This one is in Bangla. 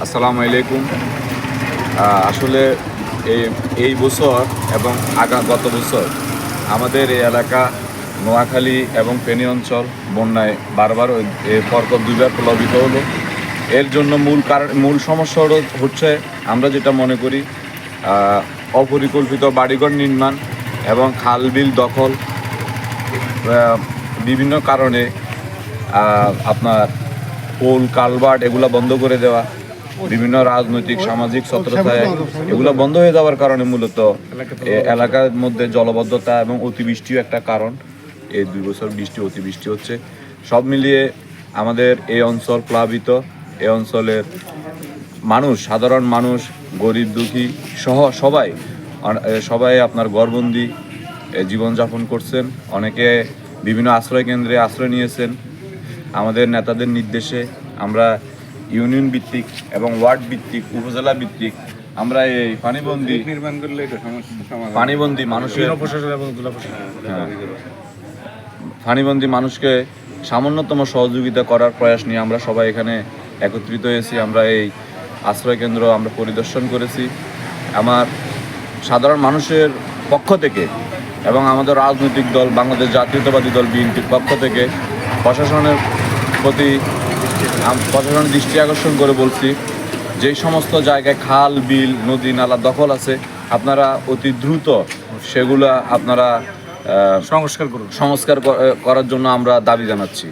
আসসালামু আলাইকুম। আসলে এই বছর এবং গত বছর আমাদের এই এলাকা নোয়াখালী এবং ফেনী অঞ্চল বন্যায় বারবার পরপর দুইবার প্লাবিত হলো। এর জন্য মূল সমস্যা হচ্ছে আমরা যেটা মনে করি অপরিকল্পিত বাড়িঘর নির্মাণ এবং খাল বিল দখল, বিভিন্ন কারণে আপনার পোল কালভার্ট এগুলো বন্ধ করে দেওয়া, বিভিন্ন রাজনৈতিক সামাজিক ছত্রছায়া এগুলো বন্ধ হয়ে যাওয়ার কারণে মূলত এলাকার মধ্যে জলবদ্ধতা এবং অতিবৃষ্টিও একটা কারণ। এই 2 বছর অতিবৃষ্টি হচ্ছে, সব মিলিয়ে আমাদের এই অঞ্চল প্লাবিত। এই অঞ্চলের মানুষ, সাধারণ মানুষ, গরিব দুঃখী সহ সবাই আপনার ঘরবন্দি জীবনযাপন করছেন। অনেকে বিভিন্ন আশ্রয় কেন্দ্রে আশ্রয় নিয়েছেন। আমাদের নেতাদের নির্দেশে আমরা ইউনিয়ন ভিত্তিক এবং ওয়ার্ড ভিত্তিক, উপজেলা ভিত্তিক আমরা এই পানিবন্দী মানুষকে সামান্যতম সহযোগিতা করার প্রয়াস নিয়ে আমরা সবাই এখানে একত্রিত হয়েছি। আমরা এই আশ্রয় কেন্দ্র আমরা পরিদর্শন করেছি। আমার সাধারণ মানুষের পক্ষ থেকে এবং আমাদের রাজনৈতিক দল বাংলাদেশ জাতীয়তাবাদী দল বিএনপির পক্ষ থেকে প্রশাসনের দৃষ্টি আকর্ষণ করে বলছি, যেই সমস্ত জায়গায় খাল বিল নদী নালা দখল আছে আপনারা অতি দ্রুত সেগুলা আপনারা সংস্কার করার জন্য আমরা দাবি জানাচ্ছি।